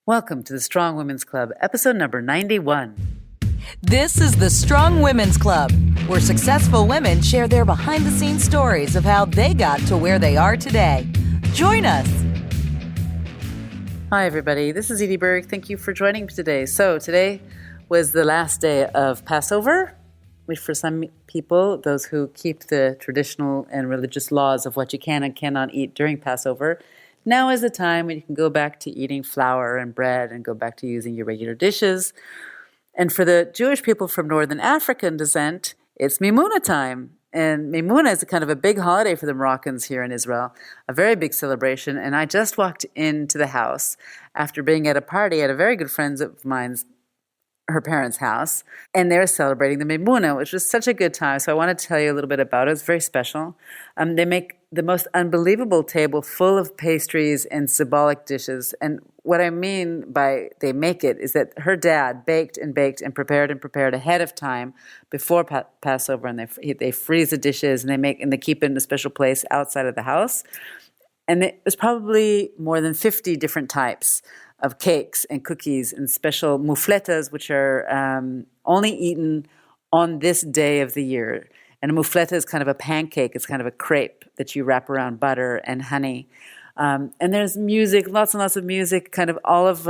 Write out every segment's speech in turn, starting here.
Welcome to the Strong Women's Club, episode number 91. This is the Strong Women's Club, where successful women share their behind-the-scenes stories of how they got to where they are today. Join us. Hi, everybody. This is Edie Berg. Thank you for joining me today. So today was the last day of Passover, which for some people, those who keep the traditional and religious laws of what you can and cannot eat during Passover, now is the time when you can go back to eating flour and bread and go back to using your regular dishes. And for the Jewish people from Northern African descent, it's Mimuna time. And Mimuna is a kind of a big holiday for the Moroccans here in Israel, a very big celebration. And I just walked into the house after being at a party at a very good friend of mine's, her parents' house, and they were celebrating the Mimuna, which was such a good time. So I want to tell you a little bit about it. It's very special. They make the most unbelievable table full of pastries and symbolic dishes. And what I mean by they make it is that her dad baked and prepared ahead of time before Passover, and they freeze the dishes and they keep it in a special place outside of the house. And it was probably more than 50 different types of cakes and cookies and special mufletas, which are only eaten on this day of the year. And a mufleta is kind of a pancake. It's kind of a crepe that you wrap around butter and honey. And there's music, lots and lots of music, kind of all of,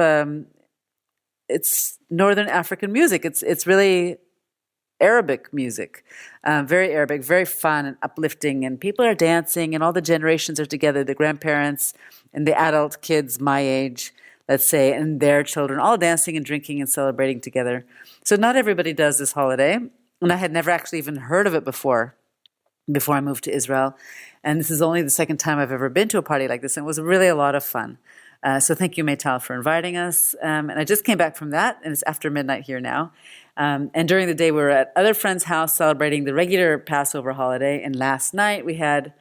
it's Northern African music. It's really Arabic music, very Arabic, very fun and uplifting. And people are dancing and all the generations are together, the grandparents and the adult kids my age, let's say, and their children, all dancing and drinking and celebrating together. So not everybody does this holiday, and I had never actually even heard of it before I moved to Israel. And this is only the second time I've ever been to a party like this, and it was really a lot of fun. So thank you, Maytal, for inviting us. And I just came back from that, and it's after midnight here now. And during the day, we were at other friends' house celebrating the regular Passover holiday, and last night we had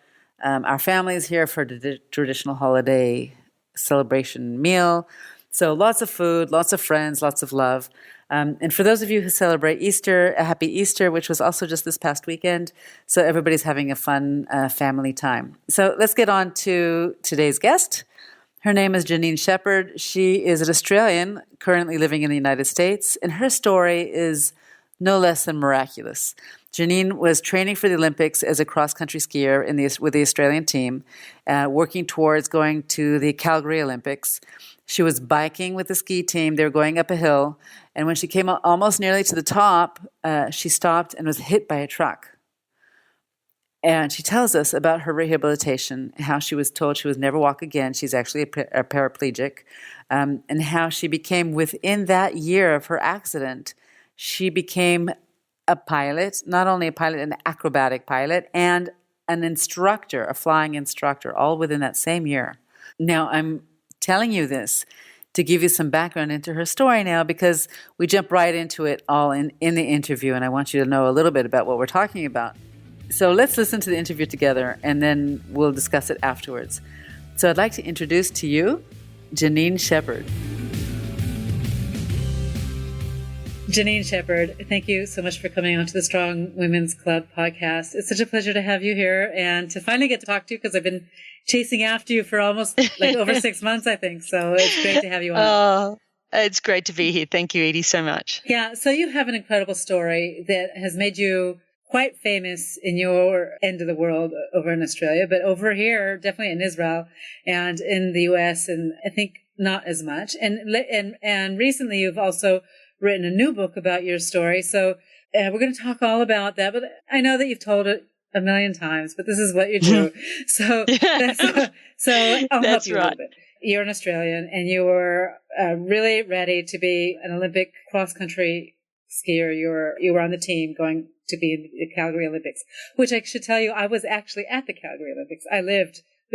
our families here for the traditional holiday celebration meal. So lots of food, lots of friends, lots of love. And for those of you who celebrate Easter, a happy Easter, which was also just this past weekend. So everybody's having a fun family time. So let's get on to today's guest. Her name is Janine Shepherd. She is an Australian currently living in the United States, and her story is no less than miraculous. Janine was training for the Olympics as a cross-country skier with the Australian team, working towards going to the Calgary Olympics. She was biking with the ski team. They were going up a hill, and when she came almost nearly to the top, she stopped and was hit by a truck. And she tells us about her rehabilitation, how she was told she would never walk again. She's actually a paraplegic, and how she became, within that year of her accident, she became a pilot, not only a pilot, an acrobatic pilot, and an instructor, a flying instructor, all within that same year. Now, I'm telling you this to give you some background into her story now, because we jump right into it all in the interview, and I want you to know a little bit about what we're talking about. So let's listen to the interview together, and then we'll discuss it afterwards. So I'd like to introduce to you Janine Shepherd. Janine Shepherd, thank you so much for coming on to the Strong Women's Club podcast. It's such a pleasure to have you here and to finally get to talk to you, because I've been chasing after you for almost over 6 months, I think. So it's great to have you on. Oh, it's great to be here. Thank you, Edie, so much. Yeah, so you have an incredible story that has made you quite famous in your end of the world over in Australia, but over here, definitely in Israel and in the US, and I think not as much. And recently you've also written a new book about your story. So we're going to talk all about that, but I know that you've told it a million times, but this is what you do. So I'll help you a little bit. You're an Australian, and you were really ready to be an Olympic cross-country skier. You were on the team going to be in the Calgary Olympics, which I should tell you, I was actually at the Calgary Olympics.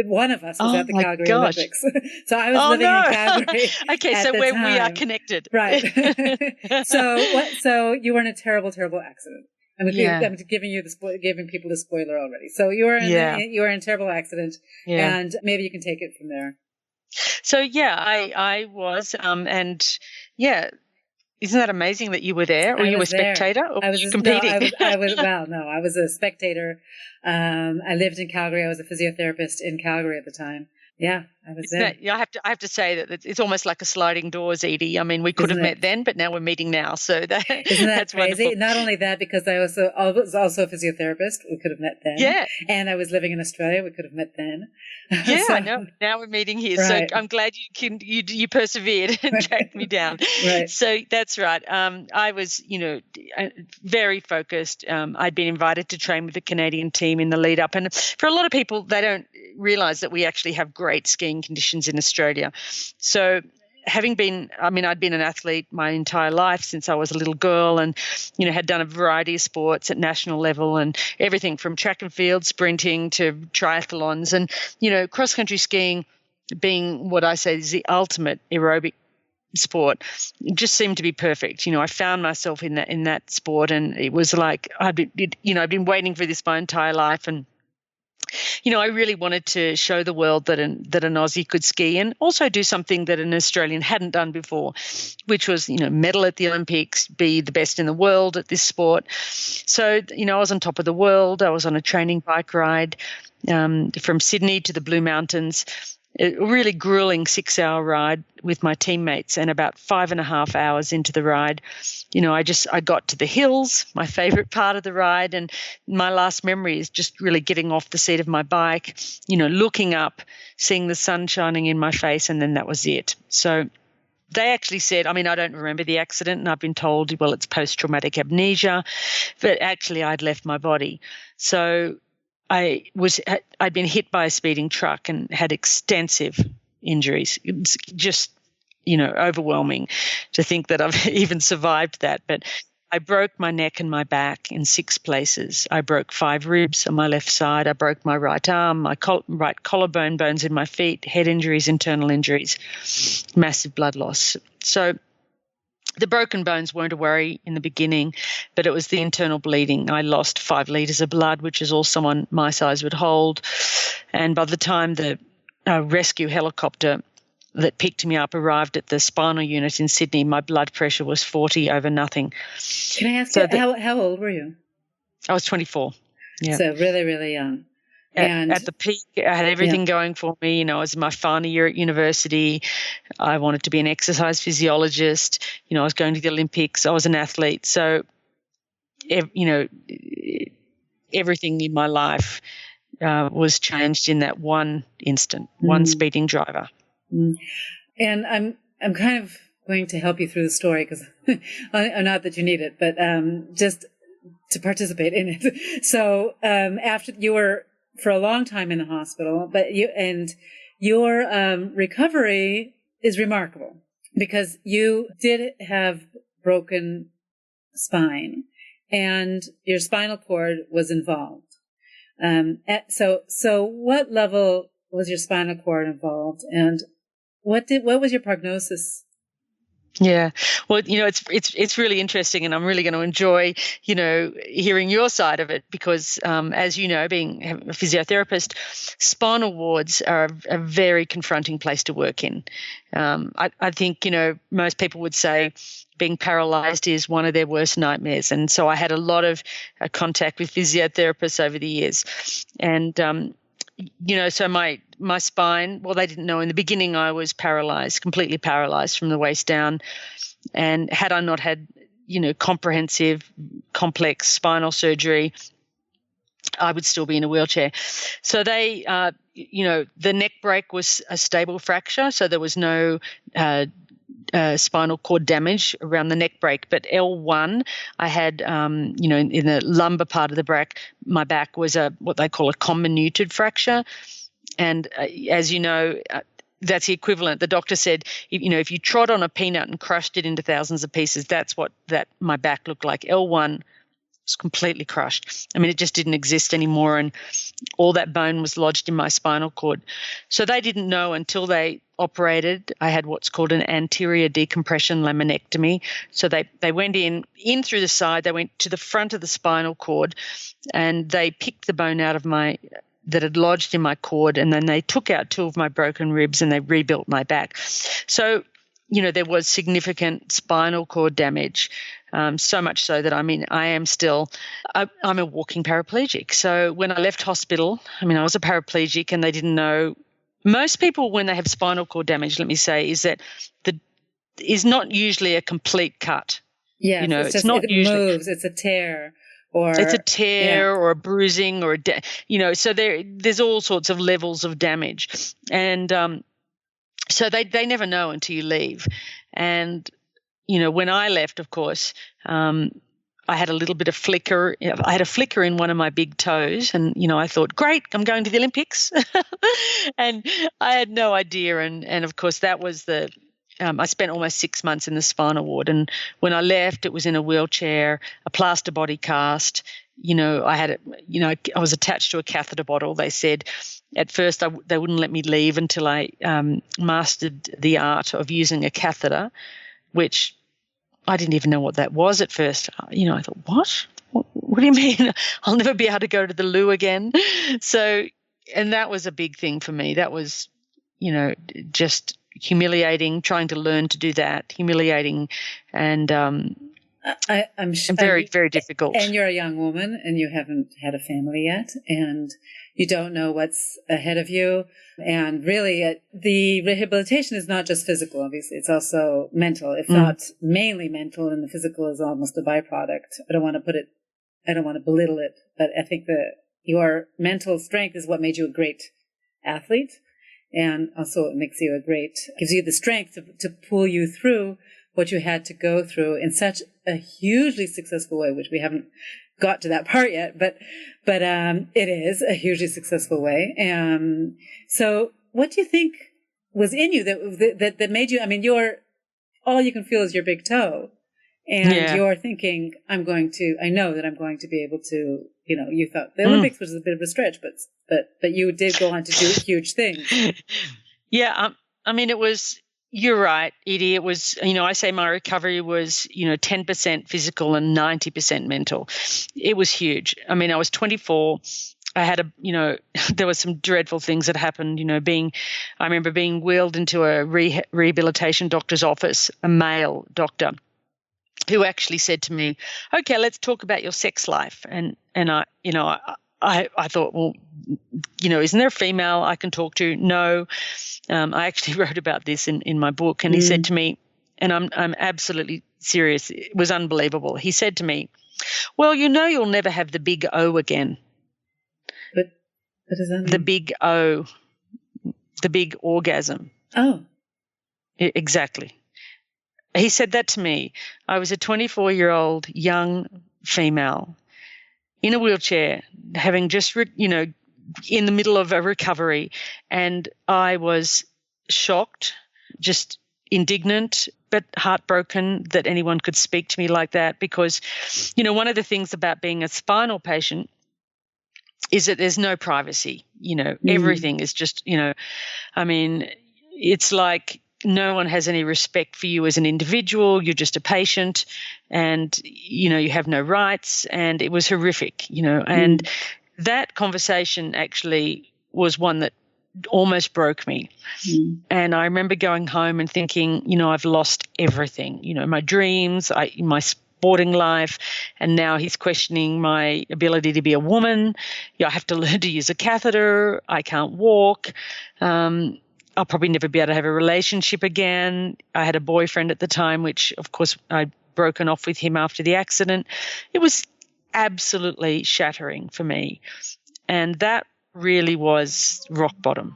One of us was at the Calgary Olympics. So I was living in Calgary. Okay, so we are connected. Right. So you were in a terrible, terrible accident. I'm giving people the spoiler already. So you were in a terrible accident, and maybe you can take it from there. So I was, and isn't that amazing that you were there? Or you were a spectator? Or I was competing? I was a spectator. I lived in Calgary. I was a physiotherapist in Calgary at the time. Yeah, I was there. I have to say that it's almost like a sliding doors, Edie. I mean, we could have met then, but now we're meeting now. So Isn't that that's crazy? wonderful. Not only that, because I was also a physiotherapist. We could have met then. Yeah. And I was living in Australia. We could have met then. Yeah, I know. Now we're meeting here. Right. So I'm glad you persevered and tracked me down. Right. So that's right. I was, very focused. I'd been invited to train with the Canadian team in the lead up. And for a lot of people, they don't realize that we actually have great skiing conditions in Australia. So I'd been an athlete my entire life since I was a little girl, and, had done a variety of sports at national level, and everything from track and field, sprinting to triathlons, and, cross-country skiing being what I say is the ultimate aerobic sport, just seemed to be perfect. I found myself in that sport, and it was like I'd been waiting for this my entire life, and I really wanted to show the world that an Aussie could ski, and also do something that an Australian hadn't done before, which was, medal at the Olympics, be the best in the world at this sport. So, I was on top of the world. I was on a training bike ride from Sydney to the Blue Mountains, a really grueling 6-hour ride with my teammates, and about 5.5 hours into the ride, I got to the hills, my favorite part of the ride, and my last memory is just really getting off the seat of my bike, looking up, seeing the sun shining in my face, and then that was it. So they actually said, I don't remember the accident, and I've been told, well, it's post-traumatic amnesia, but actually I'd left my body. So I'd been hit by a speeding truck and had extensive injuries. It's just, overwhelming to think that I've even survived that. But I broke my neck and my back in 6 places. I broke 5 ribs on my left side. I broke my right arm, my right collarbone, bones in my feet, head injuries, internal injuries, massive blood loss. So the broken bones weren't a worry in the beginning, but it was the internal bleeding. I lost 5 litres of blood, which is all someone my size would hold. And by the time the rescue helicopter that picked me up arrived at the spinal unit in Sydney, my blood pressure was 40 over nothing. Can I ask you, how old were you? I was 24. Yeah. So really, really young. And at the peak, I had everything going for me. It was my final year at university. I wanted to be an exercise physiologist. I was going to the Olympics. I was an athlete. So, everything in my life was changed in that one instant, one speeding driver. Mm. And I'm kind of going to help you through the story, because not that you need it, but just to participate in it. So after you were for a long time in the hospital, but your recovery is remarkable, because you did have broken spine and your spinal cord was involved. So what level was your spinal cord involved, and what was your prognosis? Yeah. Well, it's really interesting, and I'm really going to enjoy, hearing your side of it, because, as you know, being a physiotherapist, spinal wards are a very confronting place to work in. I think, most people would say being paralyzed is one of their worst nightmares. And so I had a lot of contact with physiotherapists over the years. And, so my spine, well, they didn't know in the beginning I was paralyzed, completely paralyzed from the waist down. And had I not had, comprehensive, complex spinal surgery, I would still be in a wheelchair. So they, the neck break was a stable fracture. So there was no spinal cord damage around the neck break. But L1, I had, in the lumbar part of the back, my back was what they call a comminuted fracture. And as you know, that's the equivalent. The doctor said, if you trod on a peanut and crushed it into thousands of pieces, that's what my back looked like. L1 was completely crushed. It just didn't exist anymore, and all that bone was lodged in my spinal cord. So they didn't know until they operated. I had what's called an anterior decompression laminectomy. So they went in through the side. They went to the front of the spinal cord, and they picked the bone out of that had lodged in my cord, and then they took out 2 of my broken ribs and they rebuilt my back. So, there was significant spinal cord damage, so much so that, I am still, I'm a walking paraplegic. So when I left hospital, I was a paraplegic, and they didn't know Most people, when they have spinal cord damage, let me say, is that is not usually a complete cut. Yes, it's it's just, not it usually. moves. It's a tear, or It's a yeah. tear or a bruising or so there's all sorts of levels of damage, and so they never know until you leave. And when I left, of course, I had a little bit of flicker. I had a flicker in one of my big toes, and I thought, great, I'm going to the Olympics, and I had no idea. And of course, that was I spent almost 6 months in the spinal ward, and when I left, it was in a wheelchair, a plaster body cast. I had I was attached to a catheter bottle. They said at first they wouldn't let me leave until I mastered the art of using a catheter, which I didn't even know what that was at first. I thought, what? What do you mean? I'll never be able to go to the loo again. So, and that was a big thing for me. That was, just humiliating, trying to learn to do that, humiliating, and I'm sure, very, very difficult. And you're a young woman, and you haven't had a family yet, and you don't know what's ahead of you. And really, the rehabilitation is not just physical, obviously. It's also mental. It's not mainly mental, and the physical is almost a byproduct. I don't want to belittle it, but I think that your mental strength is what made you a great athlete. And also it gives you the strength to pull you through what you had to go through in such a hugely successful way, which we haven't got to that part yet, but it is a hugely successful way. So what do you think was in you that made you, all you can feel is your big toe, and you're thinking, I know that I'm going to be able to, you thought the Olympics was a bit of a stretch, but you did go on to do huge things. Yeah. It was, you're right, Edie. It was, I say my recovery was, 10% physical and 90% mental. It was huge. I was 24. I had there were some dreadful things that happened, I remember being wheeled into a rehabilitation doctor's office, a male doctor, who actually said to me, okay, let's talk about your sex life. And I thought, well, isn't there a female I can talk to? No. I actually wrote about this in my book, and he said to me, and I'm absolutely serious, it was unbelievable. He said to me, well, you'll never have the big O again. But what does that mean? The big O, the big orgasm. Oh. Exactly. He said that to me. I was a 24-year-old young female in a wheelchair, having just, in the middle of a recovery, and I was shocked, just indignant, but heartbroken that anyone could speak to me like that, because, one of the things about being a spinal patient is that there's no privacy. Everything is just, it's like no one has any respect for you as an individual. You're just a patient, and, you have no rights, and it was horrific, and that conversation actually was one that almost broke me. And I remember going home and thinking, I've lost everything, my dreams, my sporting life, and now he's questioning my ability to be a woman. I have to learn to use a catheter. I can't walk. I'll probably never be able to have a relationship again. I had a boyfriend at the time, which, of course, I'd broken off with him after the accident. It was absolutely shattering for me. And that really was rock bottom.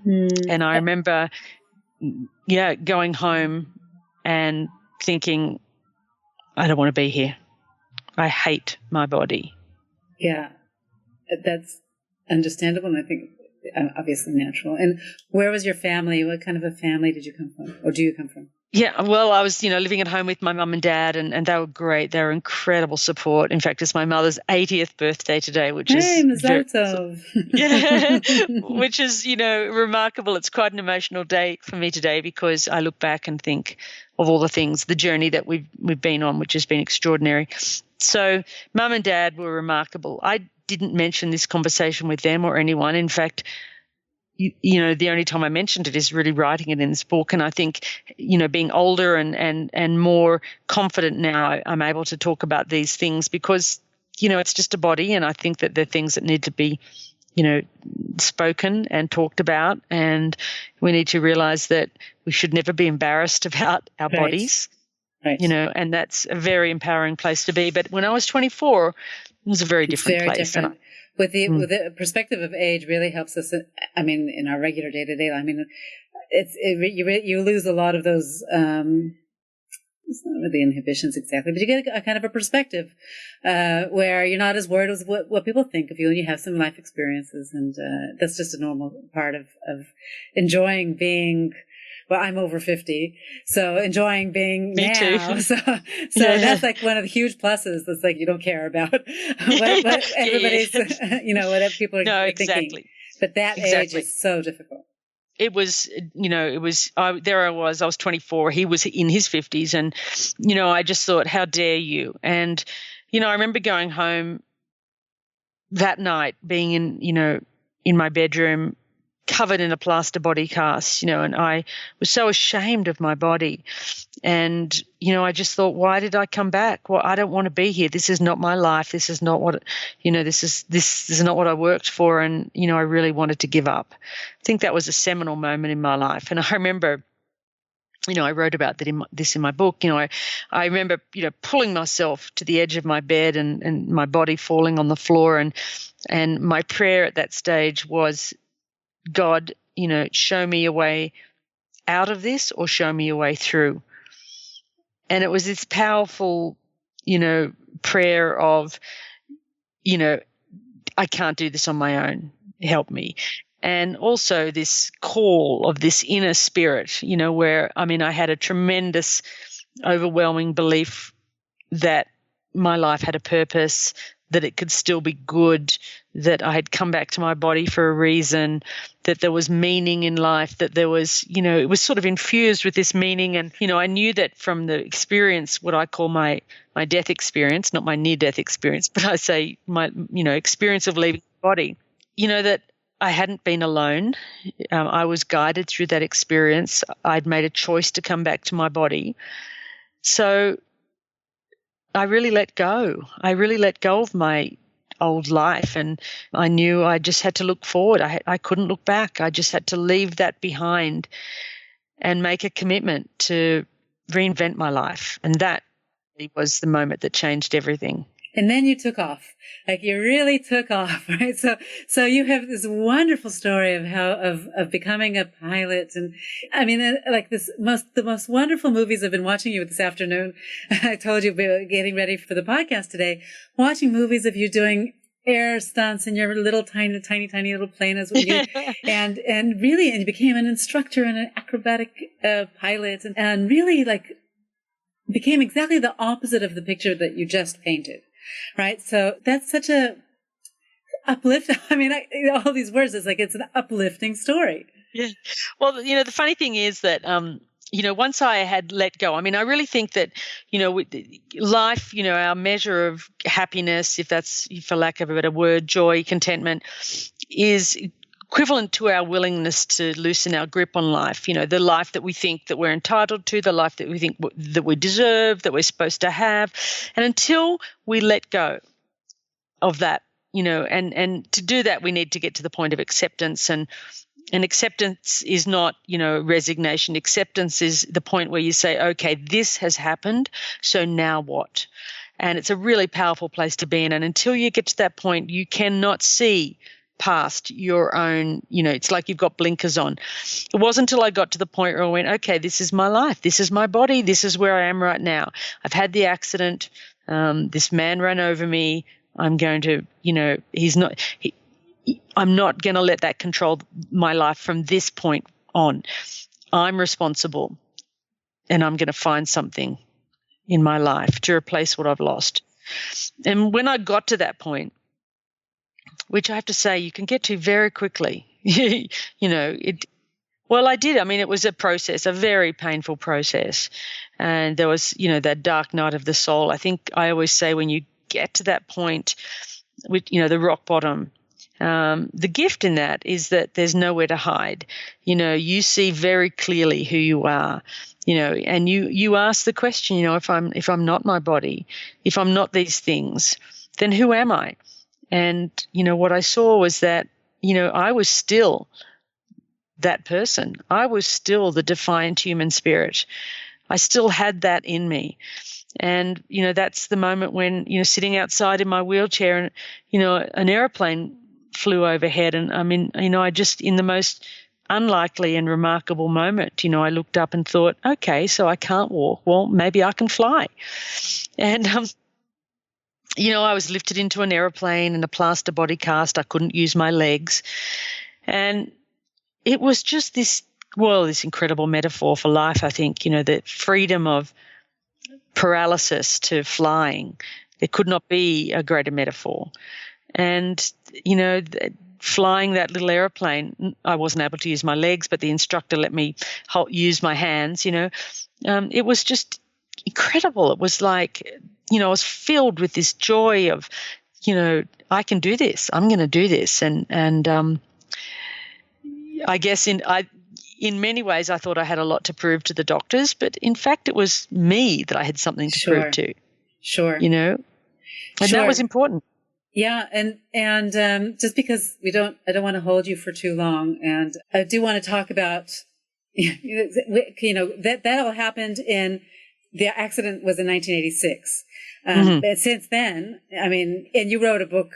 And I remember, going home and thinking, I don't want to be here. I hate my body. Yeah, that's understandable, and I think obviously natural. And where was your family? What kind of a family did you come from, or do you come from? Yeah, well, I was, living at home with my mum and dad, and they were great. They were incredible support. In fact, it's my mother's 80th birthday today, which is which is, remarkable. It's quite an emotional day for me today, because I look back and think of all the things, the journey that we've been on, which has been extraordinary. So mum and dad were remarkable. I didn't mention this conversation with them or anyone. In fact, the only time I mentioned it is really writing it in this book. And I think, being older and more confident now, I'm able to talk about these things because, it's just a body. And I think that they're things that need to be, spoken and talked about, and we need to realize that we should never be embarrassed about our bodies. Right. And that's a very empowering place to be. But when I was 24, it was a very different place. Different. With the perspective of age really helps us. In our regular day to day. You lose a lot of those. It's not really inhibitions exactly, but you get a kind of a perspective where you're not as worried as what people think of you, and you have some life experiences, and that's just a normal part of enjoying being. Well, I'm over 50, so enjoying being Me now. too. So that's like one of the huge pluses. That's like you don't care about what everybody's, what people are thinking. But that age is so difficult. It was, I was 24, he was in his 50s, and, I just thought, how dare you? And, I remember going home that night, being in my bedroom, covered in a plaster body cast, and I was so ashamed of my body. And, I just thought, why did I come back? Well, I don't want to be here. This is not my life. This is not what, this is not what I worked for. And, I really wanted to give up. I think that was a seminal moment in my life. And I remember, I wrote about that in my book. I remember, pulling myself to the edge of my bed and my body falling on the floor. And my prayer at that stage was, God, show me a way out of this, or show me a way through. And it was this powerful, prayer of, I can't do this on my own. Help me. And also this call of this inner spirit, where, I had a tremendous, overwhelming belief that my life had a purpose, that it could still be good, that I had come back to my body for a reason, that there was meaning in life, that there was, it was sort of infused with this meaning. And, I knew that from the experience, what I call my death experience, not my near-death experience, but I say my, experience of leaving the body, that I hadn't been alone. I was guided through that experience. I'd made a choice to come back to my body. So I really let go. I really let go of my old life, and I knew I just had to look forward. I couldn't look back. I just had to leave that behind and make a commitment to reinvent my life. And that was the moment that changed everything. And then you took off. Like you really took off, right? So you have this wonderful story of how, of becoming a pilot. And like the most wonderful movies. I've been watching you this afternoon. I told you getting ready for the podcast today, watching movies of you doing air stunts in your little tiny little plane as well. And you became an instructor and an acrobatic pilot and really like became exactly the opposite of the picture that you just painted. Right. So that's such a uplift. All these words, it's an uplifting story. Yeah. Well, the funny thing is that, once I had let go, I really think that, with life, our measure of happiness, if that's, for lack of a better word, joy, contentment, is equivalent to our willingness to loosen our grip on life, the life that we think that we're entitled to, the life that we think that we deserve, that we're supposed to have. And until we let go of that, and to do that, we need to get to the point of acceptance. And acceptance is not, resignation. Acceptance is the point where you say, okay, this has happened, so now what? And it's a really powerful place to be in. And until you get to that point, you cannot see past your own, it's like you've got blinkers on. It wasn't until I got to the point where I went, okay, this is my life. This is my body. This is where I am right now. I've had the accident. This man ran over me. I'm going to, I'm not going to let that control my life from this point on. I'm responsible, and I'm going to find something in my life to replace what I've lost. And when I got to that point, which I have to say you can get to very quickly. I did. It was a process, a very painful process. And there was, that dark night of the soul. I think I always say when you get to that point with, the rock bottom, the gift in that is that there's nowhere to hide. You see very clearly who you are, and you ask the question, if I'm not my body, if I'm not these things, then who am I? And, what I saw was that I was still that person. I was still the defiant human spirit. I still had that in me. And, that's the moment when, sitting outside in my wheelchair and, an airplane flew overhead. And I just, in the most unlikely and remarkable moment, I looked up and thought, okay, so I can't walk. Well, maybe I can fly. And, I was lifted into an airplane in a plaster body cast. I couldn't use my legs. And it was just this incredible metaphor for life, I think, the freedom of paralysis to flying. There could not be a greater metaphor. And, flying that little airplane, I wasn't able to use my legs, but the instructor let me use my hands, it was just incredible. It was like, I was filled with this joy of, I can do this. I'm going to do this. And I guess in many ways I thought I had a lot to prove to the doctors, but in fact it was me that I had something to prove to. Sure. And that was important. Yeah, and just because I don't want to hold you for too long, and I do want to talk about, that all happened the accident was in 1986. But since then, and you wrote a book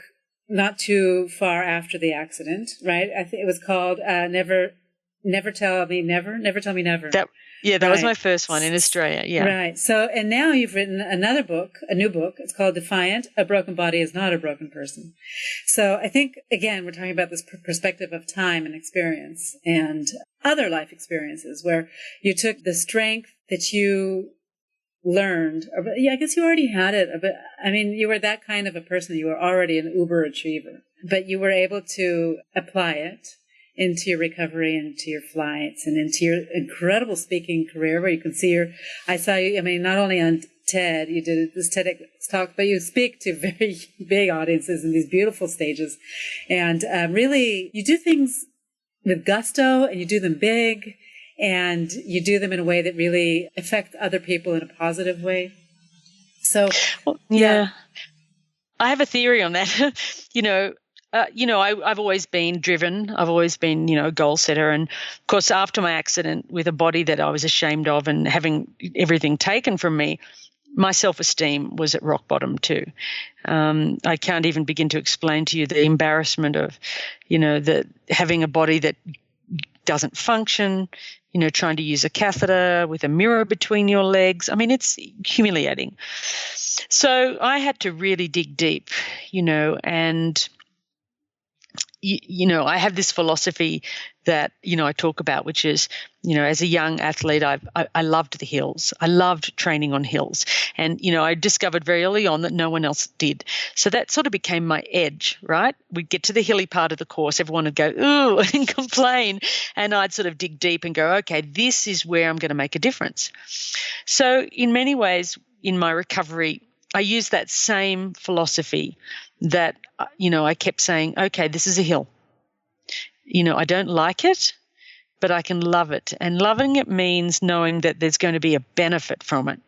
not too far after the accident, right? I think it was called Never Tell Me Never. That was my first one in Australia. Yeah. Right. So, and now you've written a new book. It's called Defiant, A Broken Body is Not a Broken Person. So I think, again, we're talking about this perspective of time and experience and other life experiences where you took the strength that you learned. I guess you already had it. But you were that kind of a person. You were already an uber achiever, but you were able to apply it into your recovery, into your flights, and into your incredible speaking career where you can see I saw you, not only on TED, you did this TEDx talk, but you speak to very big audiences in these beautiful stages. And really, you do things with gusto, and you do them big, and you do them in a way that really affect other people in a positive way. So, yeah. I have a theory on that. I've always been driven. I've always been, a goal setter. And of course, after my accident with a body that I was ashamed of and having everything taken from me, my self-esteem was at rock bottom too. I can't even begin to explain to you the embarrassment of, having a body that doesn't function, trying to use a catheter with a mirror between your legs. It's humiliating. So I had to really dig deep, and I have this philosophy that, I talk about, which is, as a young athlete, I loved the hills. I loved training on hills. And, I discovered very early on that no one else did. So that sort of became my edge, right? We'd get to the hilly part of the course. Everyone would go, ooh, and complain. And I'd sort of dig deep and go, okay, this is where I'm going to make a difference. So in many ways, in my recovery, I used that same philosophy that, I kept saying, okay, this is a hill. I don't like it, but I can love it. And loving it means knowing that there's going to be a benefit from it,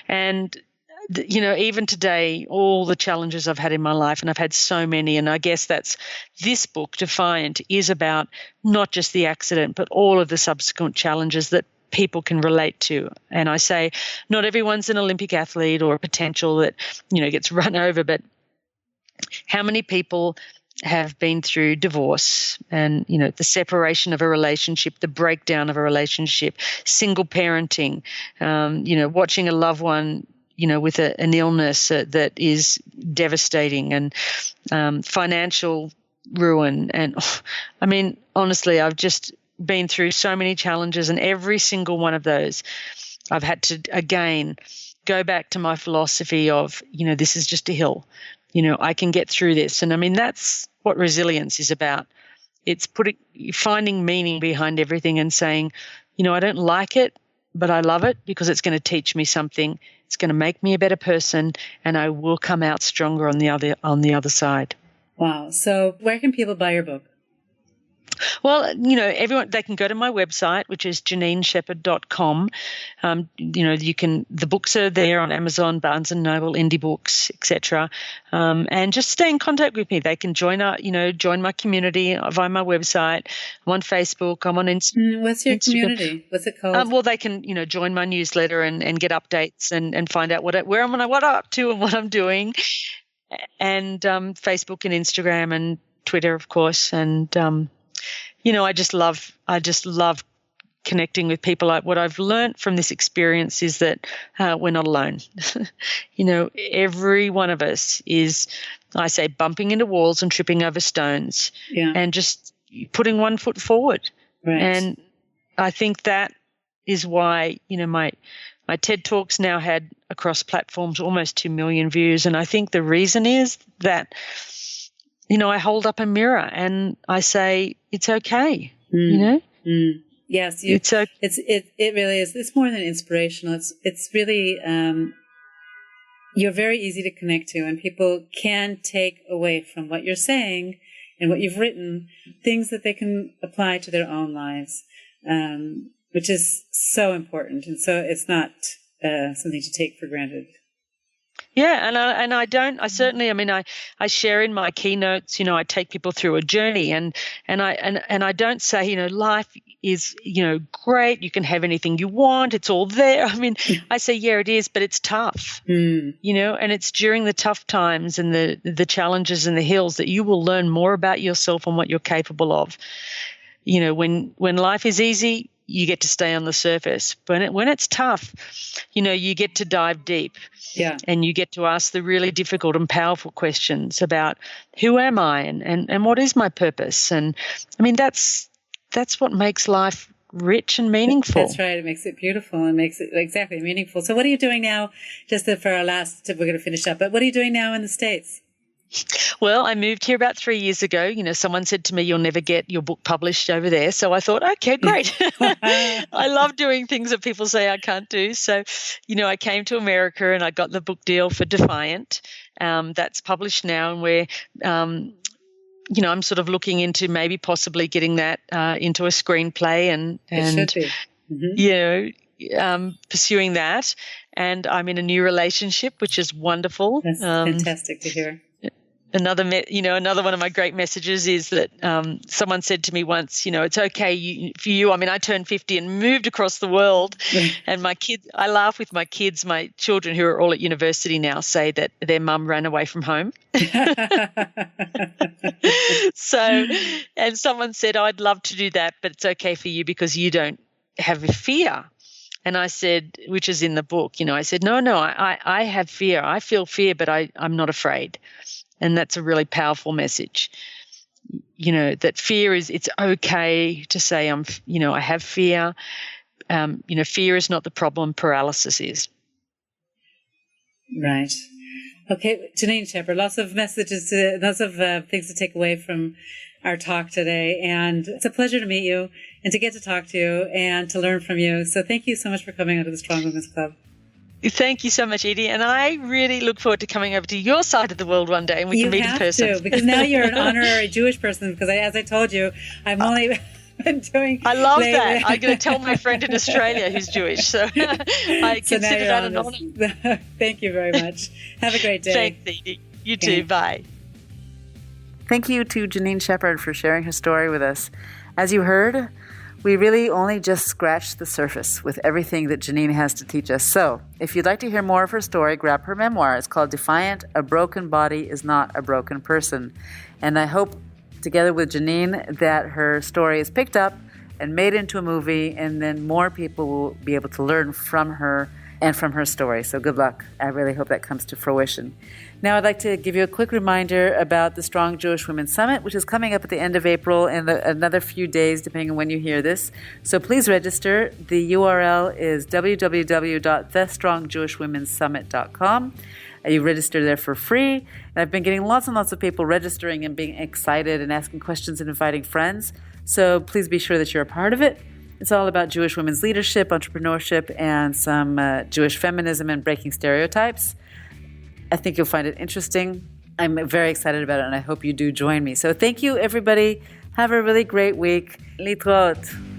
And, even today, all the challenges I've had in my life, and I've had so many, and I guess that's this book, Defiant, is about not just the accident, but all of the subsequent challenges that people can relate to. And I say not everyone's an Olympic athlete or a potential that, gets run over, but how many people have been through divorce and, the separation of a relationship, the breakdown of a relationship, single parenting, watching a loved one, with an illness that is devastating, and financial ruin. And honestly, I've just been through so many challenges, and every single one of those I've had to, again, go back to my philosophy of, this is just a hill. I can get through this. And that's what resilience is about. It's finding meaning behind everything and saying, I don't like it, but I love it because it's going to teach me something. It's going to make me a better person, and I will come out stronger on the other side. Wow. So where can people buy your book? Well, everyone, they can go to my website, which is JanineShepherd.com. The books are there on Amazon, Barnes and Noble, Indie Books, etc. And just stay in contact with me. They can join my community via my website. I'm on Facebook. I'm on Instagram. What's your community? What's it called? Well, they can, join my newsletter and get updates and find out what I'm up to and what I'm doing. And Facebook and Instagram and Twitter, of course. And I just love connecting with people. What I've learned from this experience is that we're not alone. Every one of us is, I say, bumping into walls and tripping over stones, and just putting one foot forward. Right. And I think that is why, my TED Talks now had across platforms almost 2 million views. And I think the reason is that, I hold up a mirror and I say, it's okay, Yes, it really is. It's more than inspirational. It's really, you're very easy to connect to, and people can take away from what you're saying and what you've written things that they can apply to their own lives, which is so important. And so it's not something to take for granted. Yeah, I share in my keynotes, I take people through a journey, and I don't say, life is, great, you can have anything you want, it's all there. I say, yeah, it is, but it's tough, and it's during the tough times and the challenges and the hills that you will learn more about yourself and what you're capable of. When life is easy, you get to stay on the surface. But when it's tough, you get to dive deep. Yeah. And you get to ask the really difficult and powerful questions about who am I and what is my purpose. And that's what makes life rich and meaningful. That's right. It makes it beautiful and makes it exactly meaningful. So what are you doing now? Just for our last tip, we're going to finish up. But what are you doing now in the States? Well, I moved here about 3 years ago. Someone said to me, you'll never get your book published over there. So I thought, okay, great. I love doing things that people say I can't do. So, I came to America and I got the book deal for Defiant. That's published now, and we're, I'm sort of looking into maybe possibly getting that into a screenplay and it should be. Pursuing that. And I'm in a new relationship, which is wonderful. That's fantastic to hear. Another one of my great messages is that someone said to me once, it's okay for you. I turned 50 and moved across the world, and my kids, I laugh with my kids, my children who are all at university now, say that their mum ran away from home. So, and someone said, I'd love to do that, but it's okay for you because you don't have a fear. And I said, which is in the book, I said, no, I have fear. I feel fear, but I'm not afraid. And that's a really powerful message, that fear it's okay to say I have fear. Fear is not the problem, paralysis is. Right. Okay, Janine Shepherd, lots of messages, lots of things to take away from our talk today. And it's a pleasure to meet you and to get to talk to you and to learn from you. So thank you so much for coming onto the Strong Women's Club. Thank you so much, Edie. And I really look forward to coming over to your side of the world one day and we can meet in person. You have to, because now you're an honorary Jewish person, because as I told you, I'm only been doing... I love that. I'm going to tell my friend in Australia who's Jewish. So I consider that an honor. Thank you very much. Have a great day. Thanks, Edie. You too. Bye. Thank you to Janine Shepherd for sharing her story with us. As you heard, we really only just scratched the surface with everything that Janine has to teach us. So, if you'd like to hear more of her story, grab her memoir. It's called Defiant, A Broken Body is Not a Broken Person. And I hope, together with Janine, that her story is picked up and made into a movie, and then more people will be able to learn from her and from her story. So good luck. I really hope that comes to fruition. Now I'd like to give you a quick reminder about the Strong Jewish Women Summit, which is coming up at the end of April in another few days, depending on when you hear this. So please register. The URL is www.thestrongjewishwomensummit.com. You register there for free. And I've been getting lots and lots of people registering and being excited and asking questions and inviting friends. So please be sure that you're a part of it. It's all about Jewish women's leadership, entrepreneurship, and some Jewish feminism and breaking stereotypes. I think you'll find it interesting. I'm very excited about it, and I hope you do join me. So thank you, everybody. Have a really great week. Litrot.